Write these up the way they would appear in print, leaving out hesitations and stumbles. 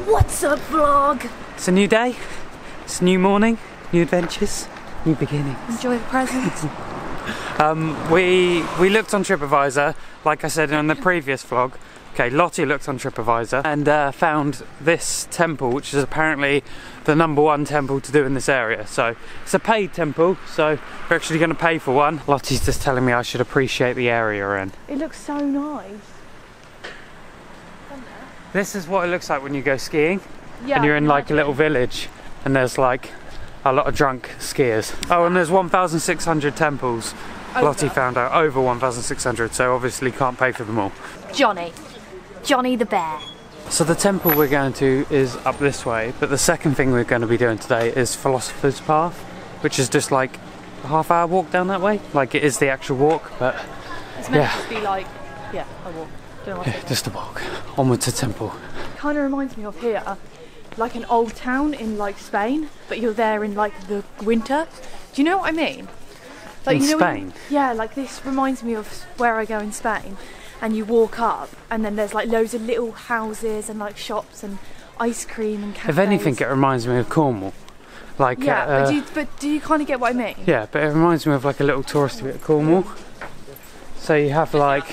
What's up, vlog? It's a new day, it's a new morning, new adventures, new beginnings. Enjoy the present. We looked on TripAdvisor, like I said in the previous vlog. Okay, Lottie looked on TripAdvisor and found this temple, which is apparently the #1 temple to do in this area. So it's a paid temple, so we're actually going to pay for one. Lottie's just telling me I should appreciate the area we're in. It looks so nice. This is what it looks like when you go skiing, Yeah, and you're in like a little village, and there's like a lot of drunk skiers. Oh, and there's 1,600 temples. Lottie found out over 1,600, so obviously can't pay for them all. Johnny the bear. So the temple we're going to is up this way, but the second thing we're going to be doing today is Philosophers Path, which is just like a half-hour walk down that way. Like it is the actual walk, but it's meant to be like, yeah, a walk. Just a walk onward to temple. Kind of reminds me of here, like an old town in like Spain, but you're there in like the winter. Do you know what I mean? Like, in you know, Spain? Yeah, like this reminds me of where I go in Spain, and you walk up and then there's like loads of little houses and like shops and ice cream and cafes. If anything, it reminds me of Cornwall. Like, yeah, but do you kind of get what I mean? Yeah, but it reminds me of like a little touristy bit of Cornwall. So you have like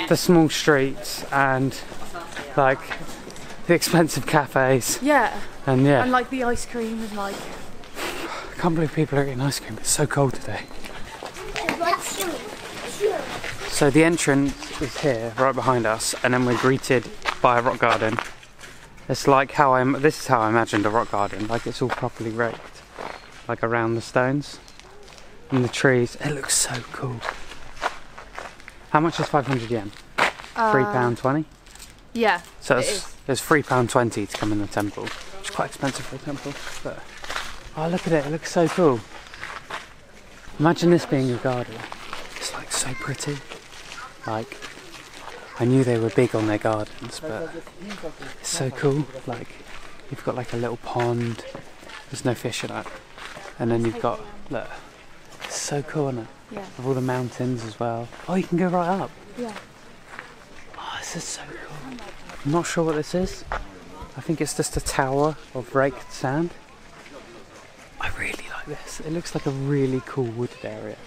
the small streets and like the expensive cafes. Yeah. And yeah. And like the ice cream and like... I can't believe people are eating ice cream, it's so cold today. So the entrance is here, right behind us, and then we're greeted by a rock garden. It's like this is how I imagined a rock garden, like it's all properly raked, like around the stones and the trees. It looks so cool. How much is 500 yen? £3.20? Yeah. So it's £3.20 to come in the temple, which is quite expensive for a temple, but oh, look at it, it looks so cool. Imagine this being a garden. It's like so pretty. Like, I knew they were big on their gardens, but it's so cool. Like, you've got like a little pond, there's no fish in it, and then you've got, look, it's so cool, isn't it? Yeah. With all the mountains as well. Oh, you can go right up. Yeah. Oh, this is so cool. I'm not sure what this is. I think it's just a tower of raked sand. I really like this. It looks like a really cool wooded area.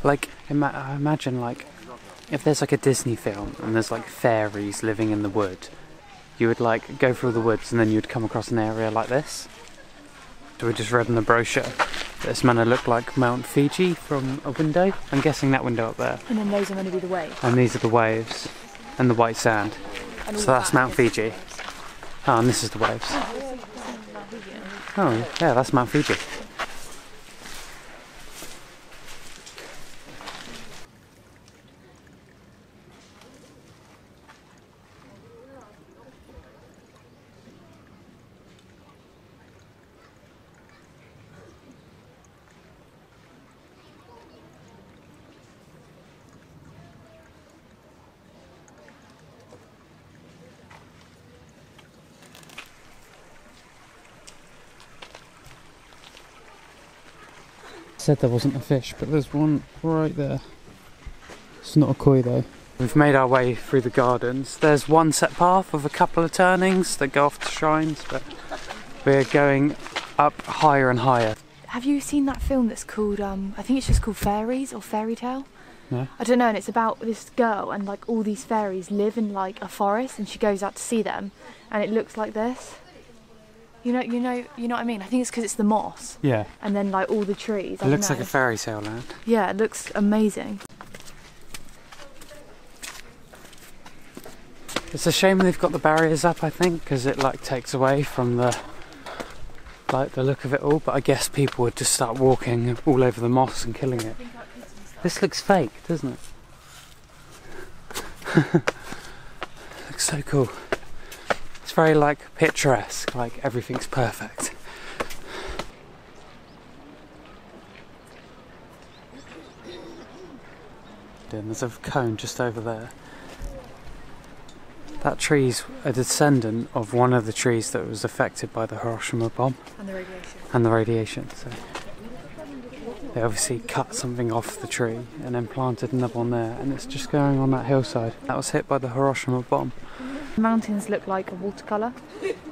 Like, I imagine like, if there's like a Disney film and there's like fairies living in the wood, you would like go through the woods and then you'd come across an area like this. So we just read in the brochure that it's meant to look like Mount Fiji from a window. I'm guessing that window up there. And then those are going to be the waves. And these are the waves and the white sand. So that's Mount Fiji. Oh, and this is the waves. Oh, yeah, that's Mount Fiji. Said there wasn't a fish, but there's one right there. It's not a koi though. We've made our way through the gardens. There's one set path with a couple of turnings that go off to shrines, but we're going up higher and higher. Have you seen that film that's called, I think it's just called Fairies or Fairy Tale? No. I don't know, and it's about this girl and like all these fairies live in like a forest and she goes out to see them and it looks like this. You know what I mean? I think it's because it's the moss. Yeah. And then like all the trees. It looks like a fairy tale land. Yeah, it looks amazing. It's a shame they've got the barriers up, I think, because it like takes away from the look of it all. But I guess people would just start walking all over the moss and killing it. This looks fake, doesn't it? Looks so cool. It's very like picturesque, like everything's perfect. And there's a cone just over there. That tree's a descendant of one of the trees that was affected by the Hiroshima bomb. And the radiation. And the radiation, so they obviously cut something off the tree and then planted another one there, and it's just going on that hillside. That was hit by the Hiroshima bomb. The mountains look like a watercolour.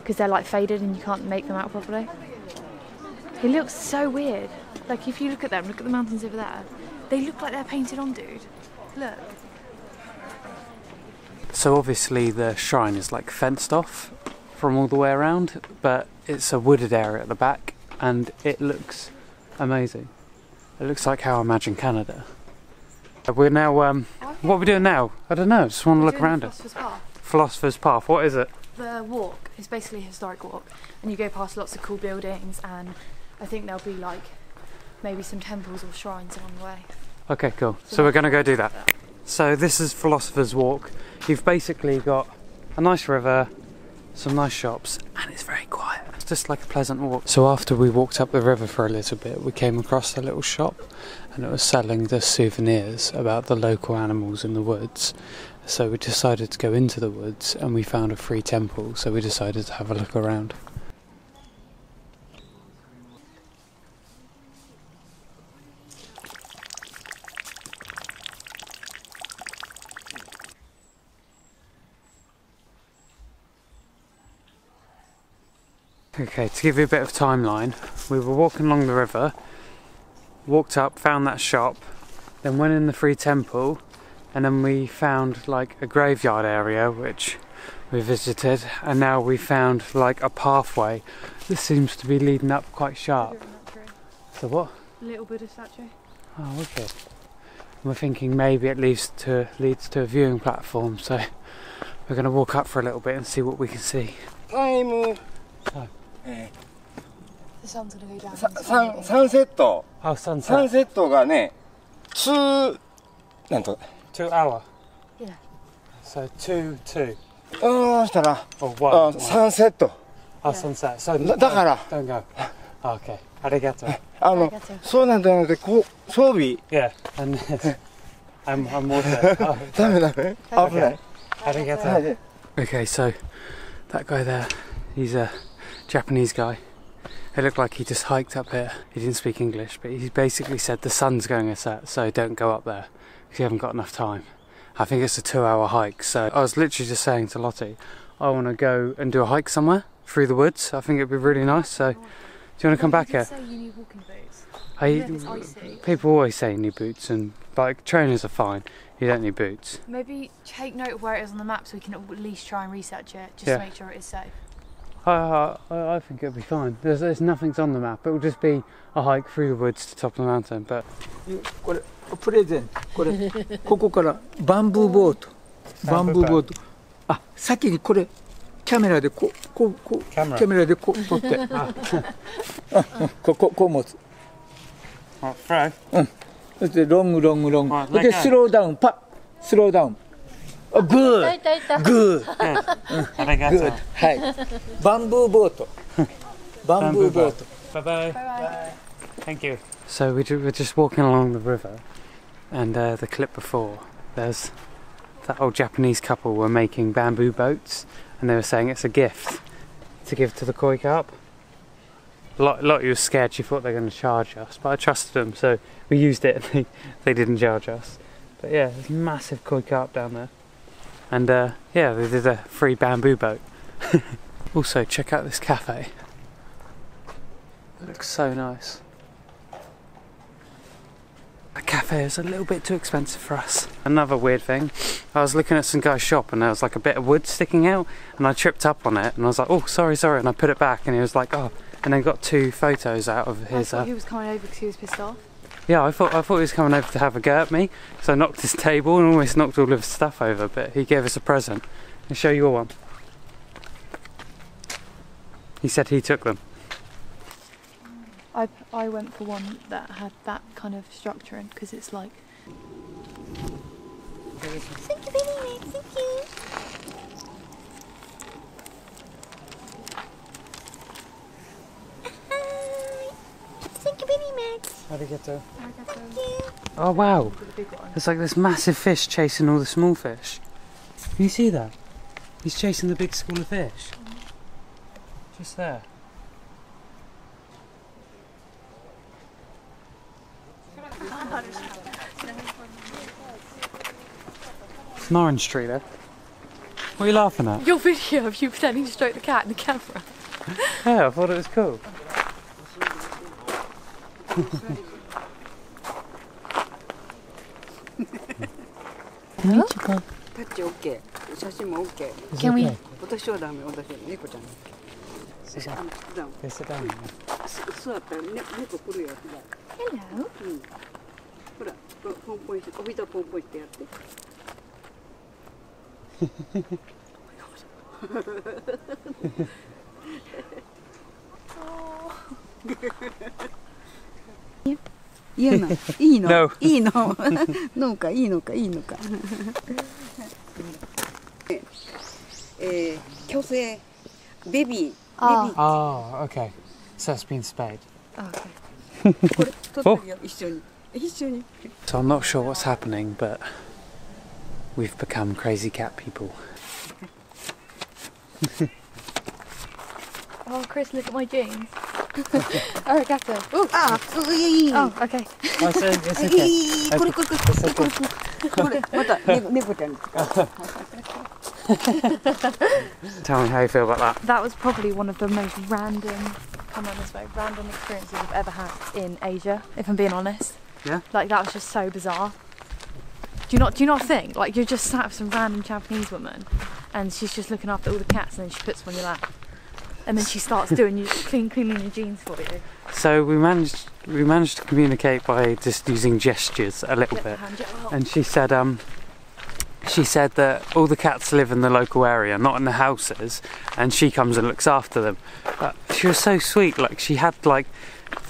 because they're like faded and you can't make them out properly. It looks so weird. Like if you look at them, look at the mountains over there. They look like they're painted on, dude. Look. So obviously the shrine is like fenced off from all the way around, but it's a wooded area at the back and it looks amazing. It looks like how I imagine Canada. We're now, what are we doing now? I don't know, just want to look around it. Philosopher's Path. Philosopher's Path, what is it? The walk is basically a historic walk and you go past lots of cool buildings and I think there'll be like maybe some temples or shrines along the way. Okay, cool. So we're going to go do that. So this is Philosopher's Walk. You've basically got a nice river, some nice shops, and it's very quiet. It's just like a pleasant walk. So after we walked up the river for a little bit, we came across a little shop and it was selling the souvenirs about the local animals in the woods. So we decided to go into the woods and we found a free temple, so we decided to have a look around. Okay, to give you a bit of timeline, we were walking along the river, walked up, found that shop, then went in the free temple, and then we found like a graveyard area which we visited, and now we found like a pathway that seems to be leading up quite sharp. So what? Little Buddha statue. Oh, okay. We're thinking maybe it leads to a viewing platform, so we're going to walk up for a little bit and see what we can see. Time. The sun's gonna go down. サンセット。 Oh, sunset. サンセットがね、なんと。 2 hour. Yeah. So 2. したら、サンセット。sunset. So だから、 don't go. Oh, okay. ありがとう。そうなんじゃなくて、こう装備。Yeah. And I'm water. Oh, ダメ。危ない。ありがとう。Okay, so that guy there, he's a Japanese guy. It looked like he just hiked up here. He didn't speak English, but he basically said the sun's going to set, so don't go up there because you haven't got enough time. I think it's a 2-hour hike, so I was literally just saying to Lottie, I want to go and do a hike somewhere through the woods. I think it'd be really nice, so do you want to come back here? Say you need walking boots. It's icy. People always say you need boots, and like trainers are fine, you don't need boots. Maybe take note of where it is on the map so we can at least try and research it, just Yeah. to make sure it is safe. I think it'll be fine. There's nothing's on the map. It will just be a hike through the woods to the top of the mountain. But これプレゼントこれここからバンブーボートあ先にこれキャメラでこうキャメラでこう撮ってこう持つ throw. そしてロングでスローダウンスローダウングーグーはいバンブーボート Bye bye. Thank you. So we're just walking along the river, and the clip before, there's that old Japanese couple were making bamboo boats, and they were saying it's a gift to give to the koi carp. Lottie was scared, she thought they were going to charge us, but I trusted them, so we used it and they didn't charge us. But yeah, there's massive koi carp down there. And yeah, they did a free bamboo boat. Also, check out this cafe. It looks so nice. The cafe is a little bit too expensive for us. Another weird thing, I was looking at some guy's shop and there was like a bit of wood sticking out, and I tripped up on it and I was like, oh, sorry, and I put it back, and he was like, oh, and then got 2 photos out of his... I thought he was coming over because he was pissed off. Yeah, I thought he was coming over to have a go at me, so I knocked his table and almost knocked all of his stuff over, but he gave us a present. I'll show you one. He said he took them. I went for one that had that kind of structure in, because it's like... Thank you very much, thank you! Thank you very much! Arigato. Thank you! Oh wow, there's like this massive fish chasing all the small fish. Can you see that? He's chasing the big school of fish. Just there. It's an orange tree there. What are you laughing at? Your video of you pretending to stroke the cat in the camera. Yeah, I thought it was cool. Touch OK。写真も OK。 Can we? 私はダメ、私は猫ちゃん。 Sit down. Okay, sit down. 座ったら猫来るよ。 Hello. ほら、ポンポンして、おびたポンポンしてやって。いいの、いいの、 No. いいの、のか、いいのか、いいのか。矯正、ベビー、 Oh, okay. So it's been spayed. Oh, okay. これ取ってるよ、一緒に、一緒に。 So I'm not sure what's happening, but we've become crazy cat people. Oh, Chris, look at my jeans. Arigato. Ooh. あ、いい。 Oh, okay. Oh, it's okay. これ、これ、また猫ちゃん。 Tell me how you feel about that. That was probably one of the most random, come on this way, random experiences I've ever had in Asia, if I'm being honest. Yeah? Like, that was just so bizarre. Do you not think? Like, you're just sat with some random Japanese woman and she's just looking after all the cats and then she puts them on your lap. And then she starts doing you cleaning your jeans for you. So we managed to communicate by just using gestures a little bit. And she said that all the cats live in the local area, not in the houses, and she comes and looks after them. But she was so sweet. Like, she had like,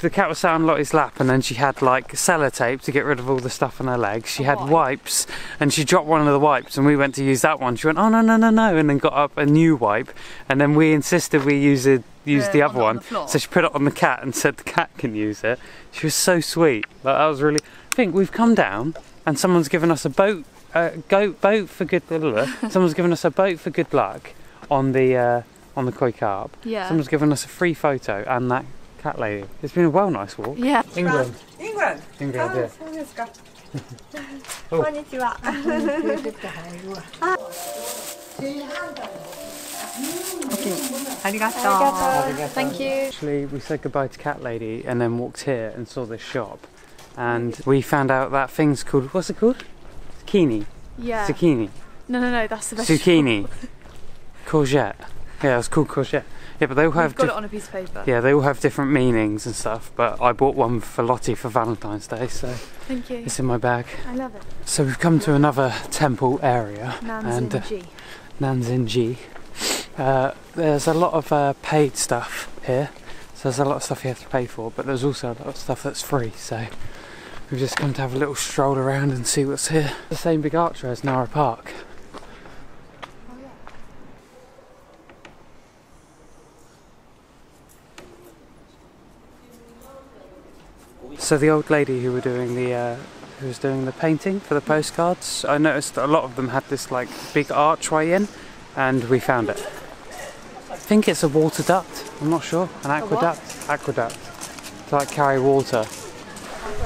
the cat was sat on Lottie's lap, and then she had like sellotape to get rid of all the stuff on her legs. She had wipes, and she dropped one of the wipes, and we went to use that one. She went, oh no, and then got up a new wipe, and then we insisted we use the other one. So she put it on the cat and said the cat can use it. She was so sweet. Like, that was really. I think we've come down, and someone's given us a boat. Boat for good. Someone's given us a boat for good luck on the Koi Carp. Yeah. Someone's given us a free photo and that cat lady. It's been a well nice walk. Yeah. England. イングランド。 England, yeah. そうですか。こんにちは。ありがとう。 Thank you. Actually, we said goodbye to cat lady and then walked here and saw this shop, and we found out that thing's called, what's it called? Zucchini. Yeah. Zucchini. No, that's the best. Zucchini. Courgette. Yeah, it's called courgette. Yeah, but they all have. We've got it on a piece of paper. Yeah, they all have different meanings and stuff. But I bought one for Lottie for Valentine's Day, so Thank you. it's in my bag. I love it. So we've come to another temple area, and Nanzinji. Nanzinji. There's a lot of paid stuff here, so there's a lot of stuff you have to pay for, but there's also a lot of stuff that's free. So we've just come to have a little stroll around and see what's here. The same big archway as Nara Park. So the old lady who was doing the painting for the postcards, I noticed a lot of them had this like big archway in, and we found it. I think it's a water duct, I'm not sure, an aqueduct. Aqueduct, to like carry water.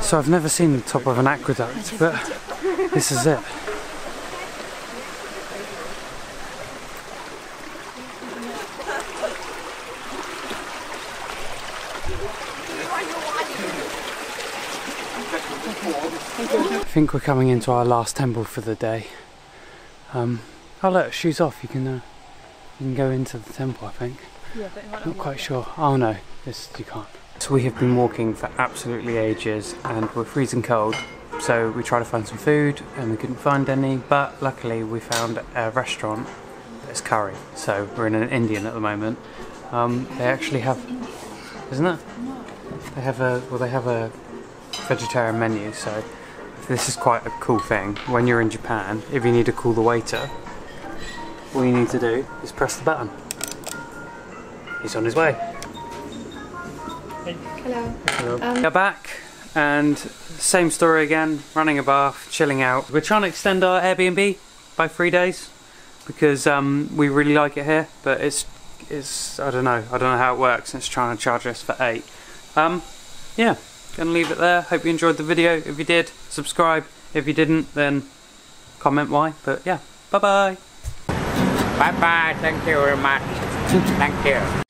So I've never seen the top of an aqueduct, but this is it. I think we're coming into our last temple for the day. Oh look, shoes off. You can go into the temple, I think. Yeah, but it might Not quite sure. Oh no, you can't. So we have been walking for absolutely ages, and we're freezing cold. So we tried to find some food, and we couldn't find any. But luckily, we found a restaurant that's curry. So we're in an Indian at the moment. They actually have, isn't it? They have a vegetarian menu. So this is quite a cool thing. When you're in Japan, if you need to call the waiter, all you need to do is press the button. He's on his way. Hello. We're back, and same story again. Running a bath, chilling out. We're trying to extend our Airbnb by 3 days because we really like it here, but it's I don't know how it works. It's trying to charge us for 8. Yeah. Gonna leave it there. Hope you enjoyed the video. If you did, subscribe. If you didn't, then comment why. But yeah, bye bye. Bye bye. Thank you very much. Thank you.